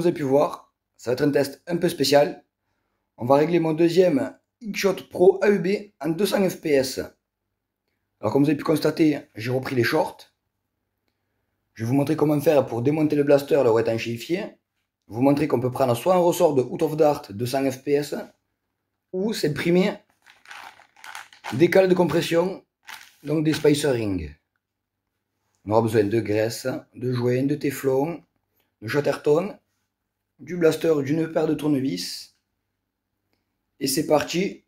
vous avez pu voir, ça va être un test un peu spécial. On va régler mon deuxième Xshot Pro AEB en 200 fps. Alors comme vous avez pu constater, j'ai repris les shorts. Je vais vous montrer comment faire pour démonter le blaster, le étanchéifier. Vous montrer qu'on peut prendre soit un ressort de Out of Dart 200 fps ou s'imprimer des cales de compression, donc des spacer rings. On aura besoin de graisse, de joints, de téflon, de Chatterton, du blaster, d'une paire de tournevis. Et c'est parti.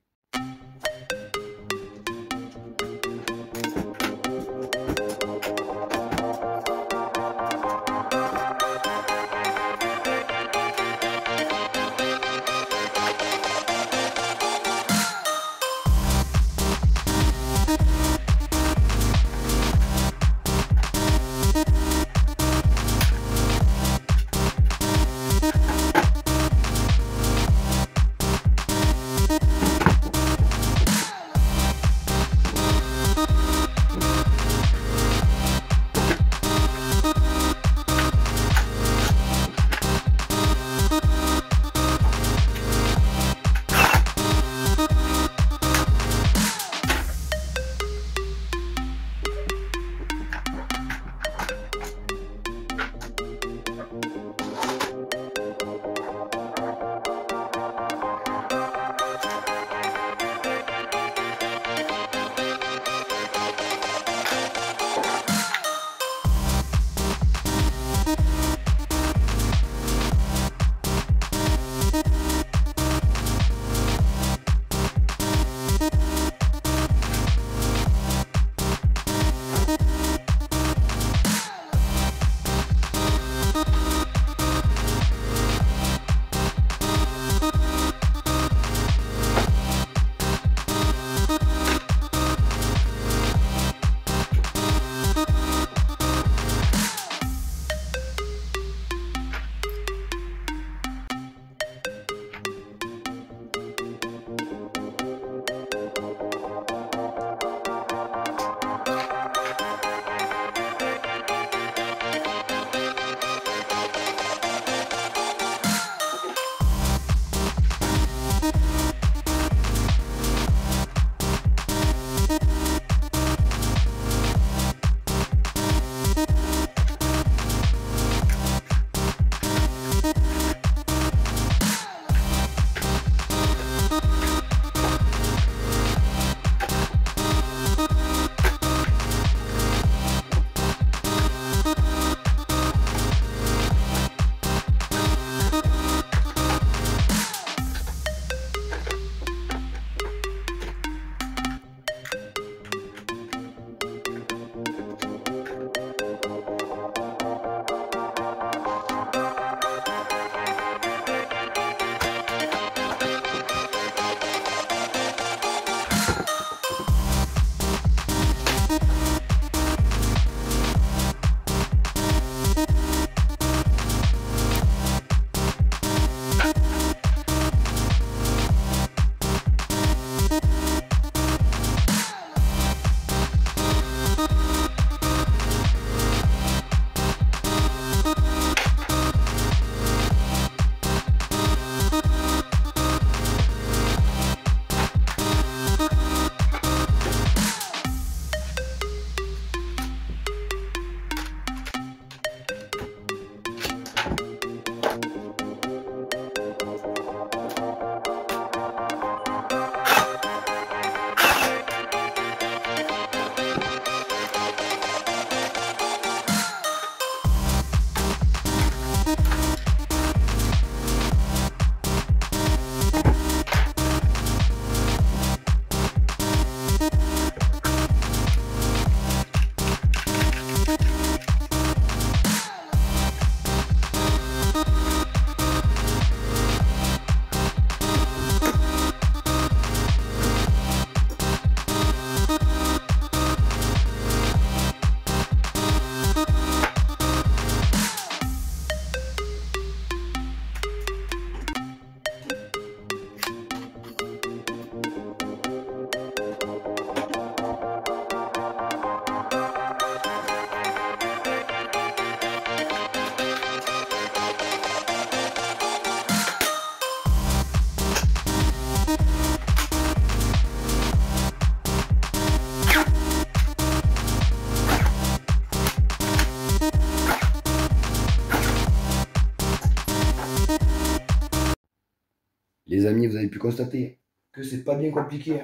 Les amis, vous avez pu constater que c'est pas bien compliqué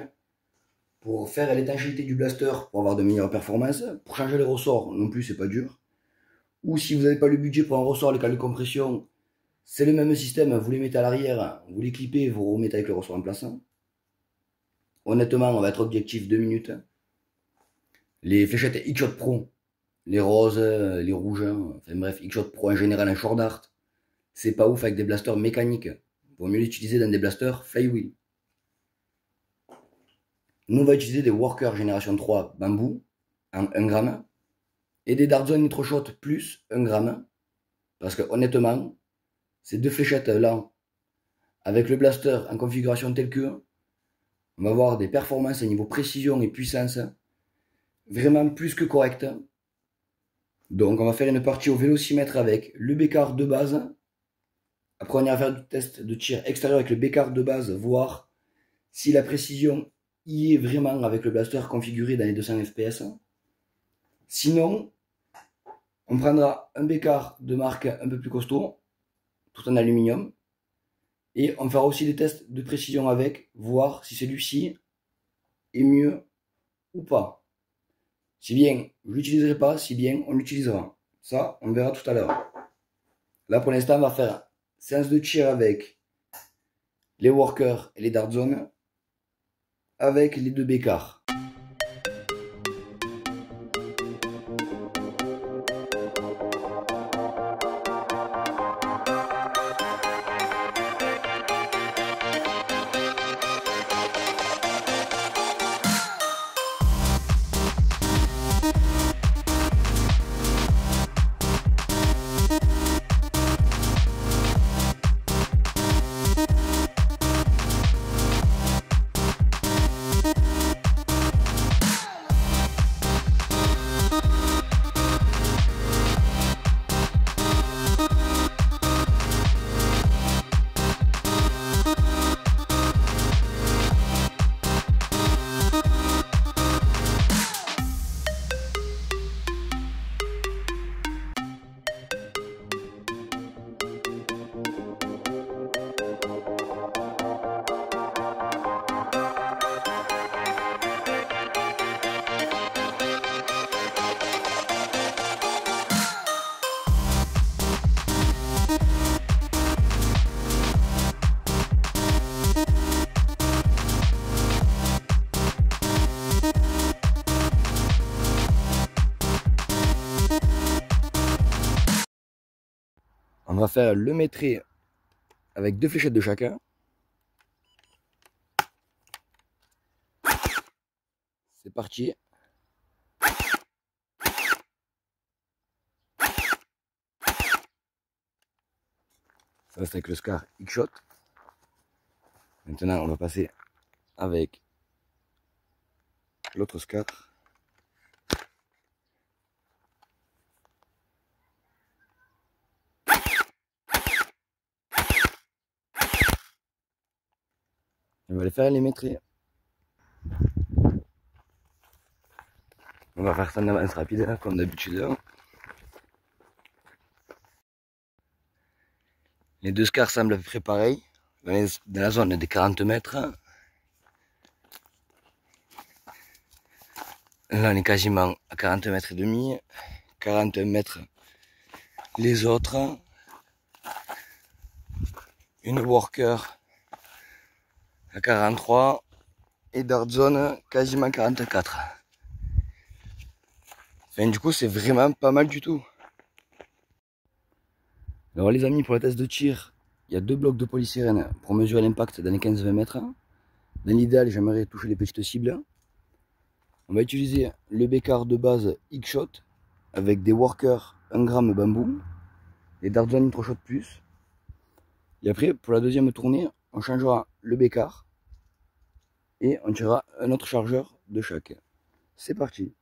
pour faire l'étanchéité du blaster, pour avoir de meilleures performances. Pour changer les ressorts, non plus, c'est pas dur. Ou si vous n'avez pas le budget pour un ressort, les cales de compression, c'est le même système, vous les mettez à l'arrière, vous les clippez, vous remettez avec le ressort en place. Honnêtement, on va être objectif 2 minutes. Les fléchettes X-Shot Pro, les roses, les rouges, enfin bref, X-Shot Pro en général en short dart, c'est pas ouf avec des blasters mécaniques. Vaut mieux l'utiliser dans des blasters flywheel. Nous, on va utiliser des Worker Génération 3 bambou en 1 gramme et des Dartzone Nitroshot plus 1 gramme. Parce que honnêtement, ces deux fléchettes là, avec le blaster en configuration telle que, on va avoir des performances à niveau précision et puissance vraiment plus que correctes. Donc on va faire une partie au vélocimètre avec le bécard de base. Après on ira faire du test de tir extérieur avec le bécard de base, voir si la précision y est vraiment avec le blaster configuré dans les 200 fps. Sinon, on prendra un bécard de marque un peu plus costaud, tout en aluminium. Et on fera aussi des tests de précision avec, voir si celui-ci est mieux ou pas. Si bien je l'utiliserai pas, si bien on l'utilisera. Ça, on verra tout à l'heure. Là, pour l'instant, on va faire séance de tir avec les workers et les dart zones, avec les deux bécards. On va faire le métré avec 2 fléchettes de chacun. C'est parti. Ça reste avec le Scar X-Shot. Maintenant, on va passer avec l'autre Scar. On va les faire les métrés. On va faire ça en avance rapide, hein, comme d'habitude. Les deux scars semblent à peu près pareils, dans la zone des 40 mètres. Là, on est quasiment à 40 mètres et demi, 40 mètres les autres. Une worker à 43 et dart zone quasiment 44. Enfin, du coup, c'est vraiment pas mal du tout. Alors les amis, pour le test de tir, il y a 2 blocs de polysirène pour mesurer l'impact dans les 15-20 mètres. Dans l'idéal, j'aimerais toucher les petites cibles. On va utiliser le bécard de base X-Shot avec des workers 1 gramme bambou, les dart zone Nitroshot plus. Et après, pour la deuxième tournée, on changera le bécard et on tirera un autre chargeur de chaque. C'est parti.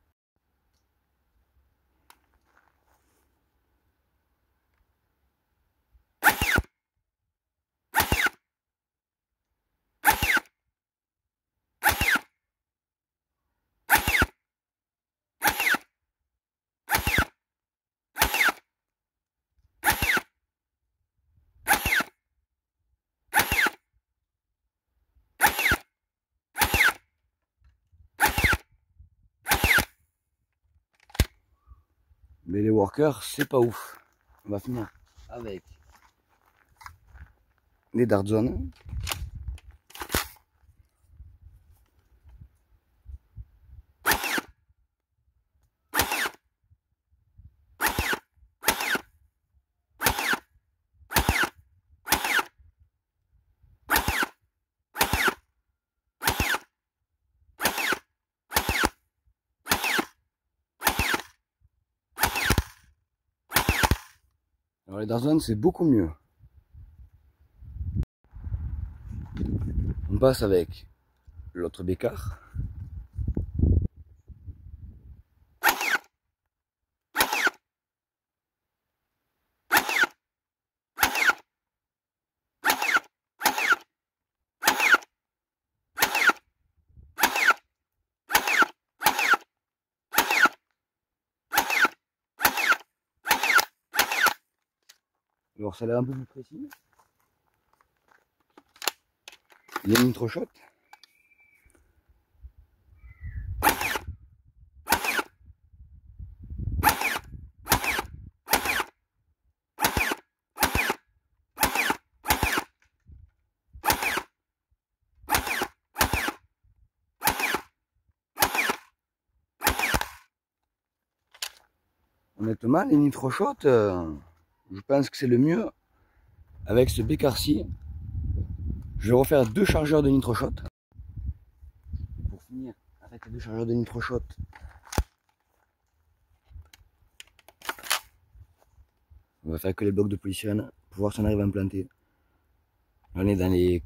Mais les workers, c'est pas ouf. On va finir avec les dart zones. Alors les dart zones, c'est beaucoup mieux. On passe avec l'autre bécard. Alors ça a l'air un peu plus précis. Il y a une nitro shot. Honnêtement, les nitro shots, je pense que c'est le mieux avec ce bécard-ci. Je vais refaire 2 chargeurs de nitro shot. Pour finir avec les 2 chargeurs de nitro shot, on va faire que les blocs de position pour voir si on arrive à implanter. Là, on est dans les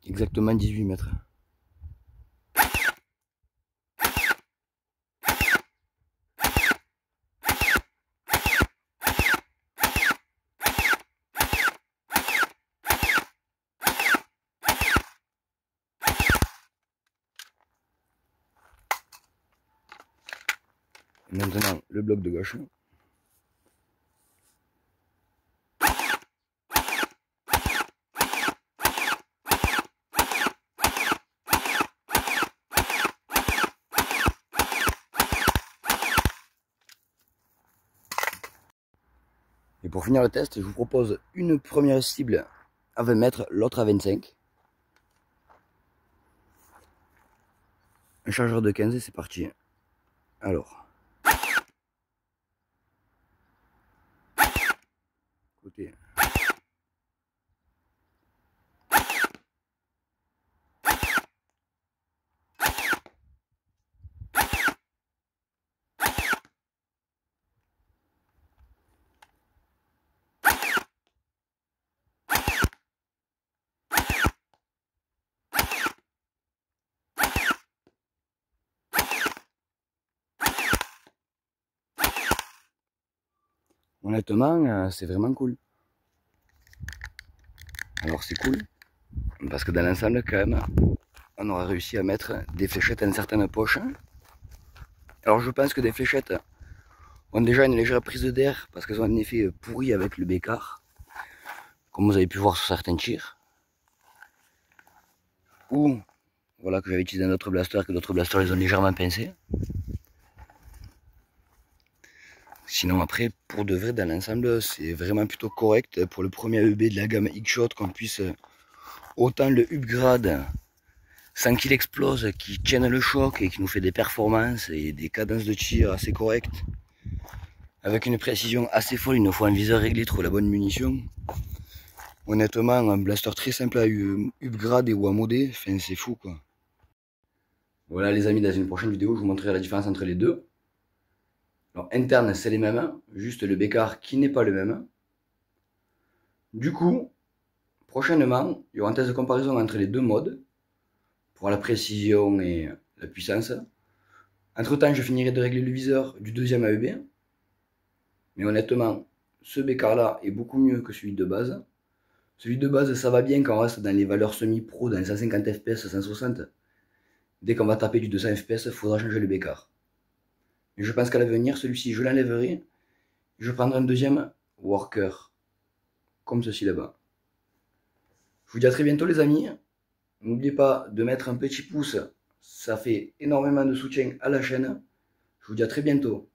exactement 18 mètres. Et maintenant, le bloc de gauche. Et pour finir le test, je vous propose une première cible à 20 mètres, l'autre à 25. Un chargeur de 15 et c'est parti. Alors. Côté. Honnêtement, c'est vraiment cool. Alors c'est cool, parce que dans l'ensemble quand même, on aura réussi à mettre des fléchettes dans certaines poches. Alors je pense que des fléchettes ont déjà une légère prise d'air, parce qu'elles ont un effet pourri avec le bécard, comme vous avez pu voir sur certains tirs. Ou, voilà, que j'avais utilisé un autre blaster, que d'autres blasters les ont légèrement pincés. Sinon après, pour de vrai, dans l'ensemble, c'est vraiment plutôt correct pour le premier AEB de la gamme X-Shot, qu'on puisse autant le upgrade sans qu'il explose, qu'il tienne le choc et qui nous fait des performances et des cadences de tir assez correctes. Avec une précision assez folle, il nous faut un viseur réglé, trouver la bonne munition. Honnêtement, un blaster très simple à upgrade ou à modder, enfin c'est fou quoi. Voilà les amis, dans une prochaine vidéo, je vous montrerai la différence entre les deux. Alors interne c'est les mêmes, juste le bécard qui n'est pas le même. Du coup, prochainement, il y aura un test de comparaison entre les deux modes, pour la précision et la puissance. Entre temps, je finirai de régler le viseur du deuxième AEB. Mais honnêtement, ce bécard là est beaucoup mieux que celui de base. Celui de base, ça va bien quand on reste dans les valeurs semi-pro, dans les 150 fps, 160. Dès qu'on va taper du 200 fps, il faudra changer le bécard. Mais je pense qu'à l'avenir, celui-ci, je l'enlèverai. Je prendrai un deuxième worker, comme ceci là-bas. Je vous dis à très bientôt les amis. N'oubliez pas de mettre un petit pouce, ça fait énormément de soutien à la chaîne. Je vous dis à très bientôt.